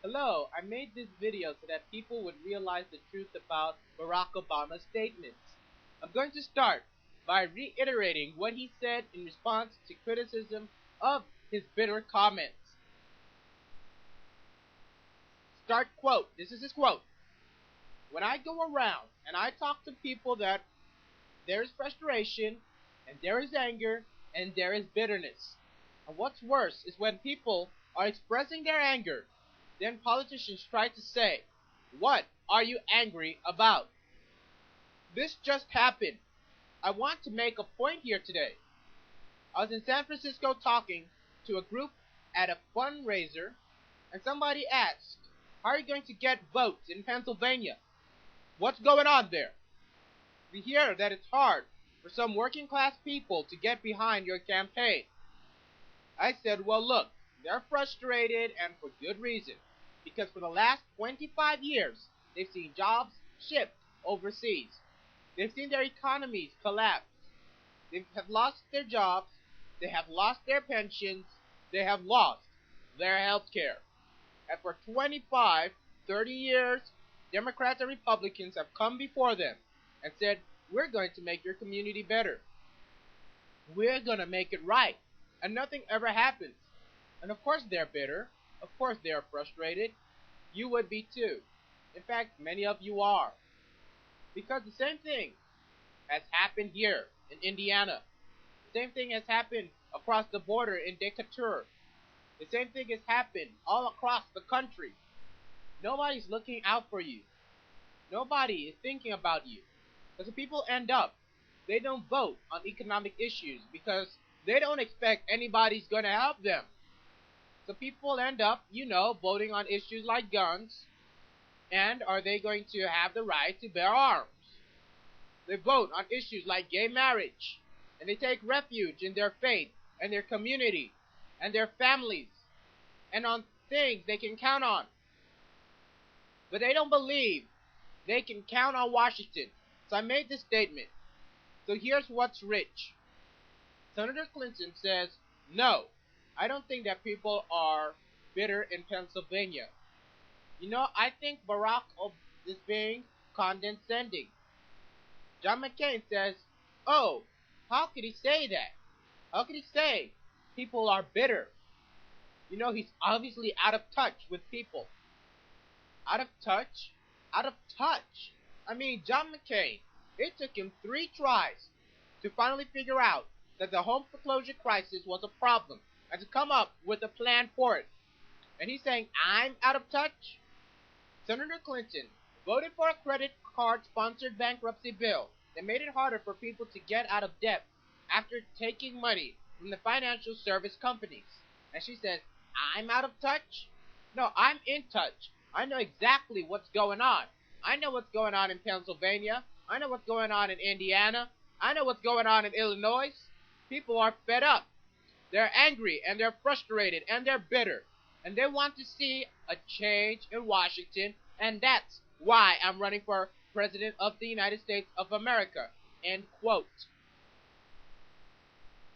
Hello, I made this video so that people would realize the truth about Barack Obama's statements. I'm going to start by reiterating what he said in response to criticism of his bitter comments. Start quote. This is his quote. When I go around and I talk to people that there is frustration and there is anger and there is bitterness. And what's worse is when people are expressing their anger, then politicians try to say, "What are you angry about?" This just happened. I want to make a point here today. I was in San Francisco talking to a group at a fundraiser, and somebody asked, "How are you going to get votes in Pennsylvania? What's going on there?" We hear that it's hard for some working class people to get behind your campaign. I said, well, look, they're frustrated and for good reason. Because for the last 25 years, they've seen jobs shipped overseas. They've seen their economies collapse. They have lost their jobs. They have lost their pensions. They have lost their health care. And for 25, 30 years, Democrats and Republicans have come before them and said, we're going to make your community better. We're going to make it right. And nothing ever happens. And of course they're bitter. Of course they're frustrated. You would be too. In fact, many of you are. Because the same thing has happened here in Indiana. The same thing has happened across the border in Decatur. The same thing has happened all across the country. Nobody's looking out for you. Nobody is thinking about you. Because the people end up, they don't vote on economic issues because they don't expect anybody's going to help them. So people end up, voting on issues like guns, and are they going to have the right to bear arms? They vote on issues like gay marriage, and they take refuge in their faith and their community and their families and on things they can count on. But they don't believe they can count on Washington. So I made this statement. So here's what's rich. Senator Clinton says, no, I don't think that people are bitter in Pennsylvania. I think Barack is being condescending. John McCain says, oh, how could he say that? How could he say people are bitter? He's obviously out of touch with people. Out of touch? Out of touch. I mean, John McCain, it took him 3 tries to finally figure out that the home foreclosure crisis was a problem and to come up with a plan for it. And he's saying, I'm out of touch? Senator Clinton voted for a credit card-sponsored bankruptcy bill that made it harder for people to get out of debt after taking money from the financial service companies. And she says, I'm out of touch? No, I'm in touch. I know exactly what's going on. I know what's going on in Pennsylvania. I know what's going on in Indiana. I know what's going on in Illinois. People are fed up. They're angry and they're frustrated and they're bitter. And they want to see a change in Washington. And that's why I'm running for President of the United States of America. End quote.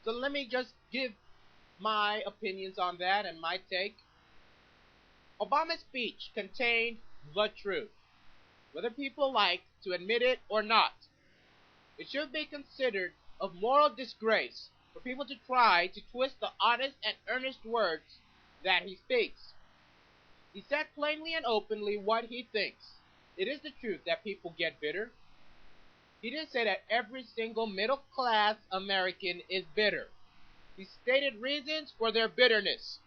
So let me just give my opinions on that and my take. Obama's speech contained the truth, whether people like to admit it or not. It should be considered a moral disgrace for people to try to twist the honest and earnest words that he speaks. He said plainly and openly what he thinks. It is the truth that people get bitter. He didn't say that every single middle-class American is bitter. He stated reasons for their bitterness.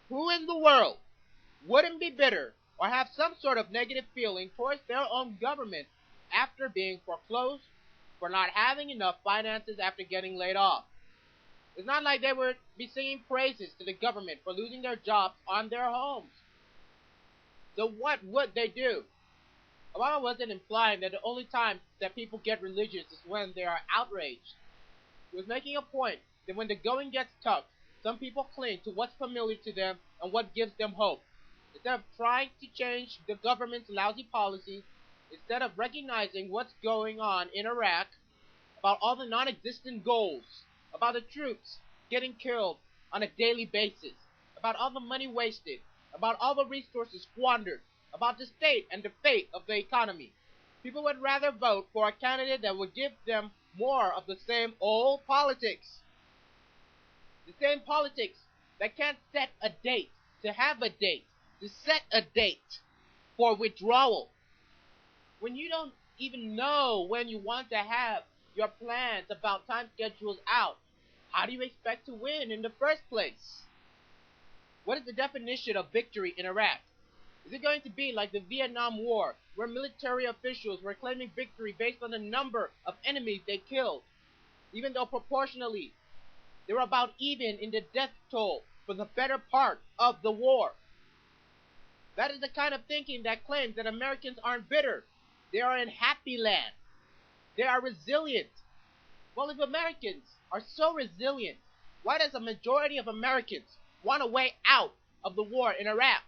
Who in the world wouldn't be bitter or have some sort of negative feeling towards their own government after being foreclosed, for not having enough finances after getting laid off? It's not like they would be singing praises to the government for losing their jobs on their homes. So what would they do? Obama wasn't implying that the only time that people get religious is when they are outraged. He was making a point that when the going gets tough, some people cling to what's familiar to them and what gives them hope. Instead of trying to change the government's lousy policies, instead of recognizing what's going on in Iraq, about all the non-existent goals, about the troops getting killed on a daily basis, about all the money wasted, about all the resources squandered, about the state and the fate of the economy. People would rather vote for a candidate that would give them more of the same old politics. The same politics that can't set a date, to have a date, to set a date for withdrawal. When you don't even know when you want to have your plans about time schedules out, how do you expect to win in the first place? What is the definition of victory in Iraq? Is it going to be like the Vietnam War, where military officials were claiming victory based on the number of enemies they killed, even though proportionally they were about even in the death toll for the better part of the war? That is the kind of thinking that claims that Americans aren't bitter. They are in happy land. They are resilient. Well, if Americans are so resilient, why does a majority of Americans want a way out of the war in Iraq?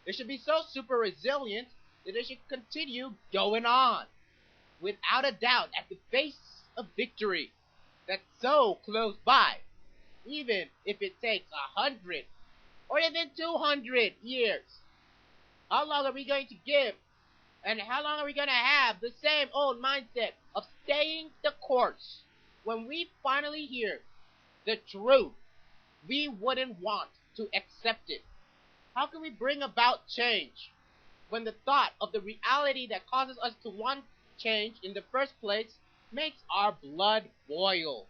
They should be so super resilient that they should continue going on, without a doubt, at the face of victory that's so close by, even if it takes 100 or even 200 years. How long are we going to give? And how long are we going to have the same old mindset of staying the course? When we finally hear the truth, we wouldn't want to accept it. How can we bring about change when the thought of the reality that causes us to want change in the first place makes our blood boil?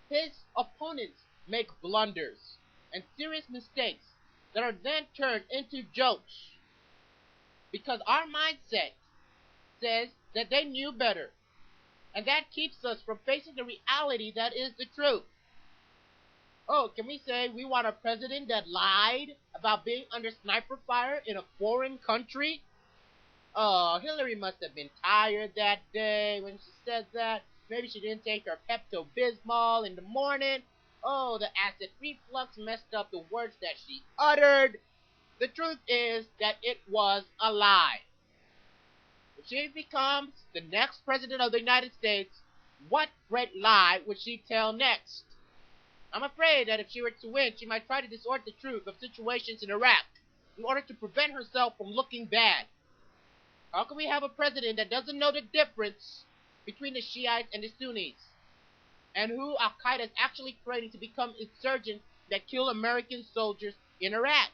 His opponents make blunders and serious mistakes that are then turned into jokes because our mindset says that they knew better, and that keeps us from facing the reality that is the truth. Oh, can we say we want a president that lied about being under sniper fire in a foreign country? Oh, Hillary must have been tired that day when she said that. Maybe she didn't take her Pepto-Bismol in the morning. Oh, the acid reflux messed up the words that she uttered. The truth is that it was a lie. If she becomes the next president of the United States, what great lie would she tell next? I'm afraid that if she were to win, she might try to distort the truth of situations in Iraq in order to prevent herself from looking bad. How can we have a president that doesn't know the difference between the Shiites and the Sunnis, and who Al-Qaeda is actually training to become insurgents that kill American soldiers in Iraq?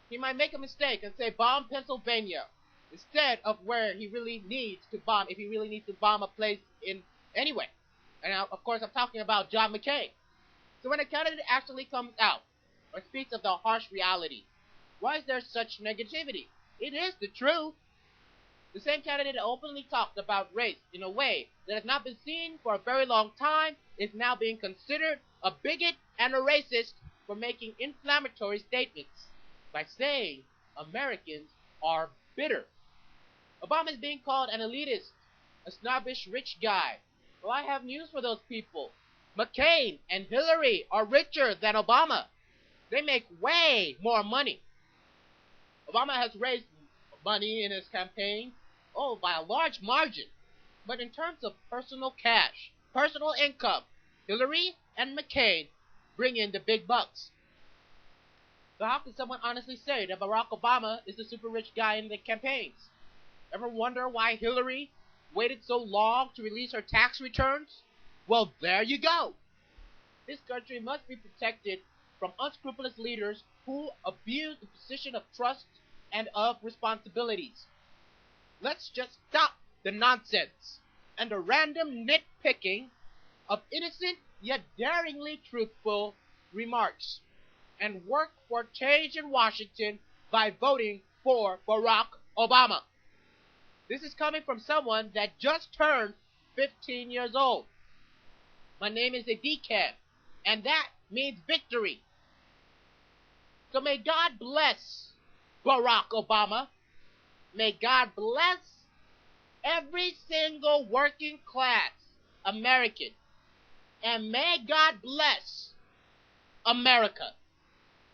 He might make a mistake and say bomb Pennsylvania instead of where he really needs to bomb, if he really needs to bomb a place in anyway. And now, of course, I'm talking about John McCain. So when a candidate actually comes out or speaks of the harsh reality, why is there such negativity? It is the truth. The same candidate that openly talked about race in a way that has not been seen for a very long time is now being considered a bigot and a racist for making inflammatory statements by saying Americans are bitter. Obama is being called an elitist, a snobbish rich guy. Well, I have news for those people. McCain and Hillary are richer than Obama. They make way more money. Obama has raised money in his campaign, by a large margin. But in terms of personal cash, personal income, Hillary and McCain bring in the big bucks. So how can someone honestly say that Barack Obama is the super rich guy in the campaigns? Ever wonder why Hillary waited so long to release her tax returns? Well, there you go. This country must be protected from unscrupulous leaders who abuse the position of trust and of responsibilities. Let's just stop the nonsense and the random nitpicking of innocent yet daringly truthful remarks and work for change in Washington by voting for Barack Obama. This is coming from someone that just turned 15 years old. My name is a decaf, and that means victory. So may God bless Barack Obama. May God bless every single working class American. And may God bless America.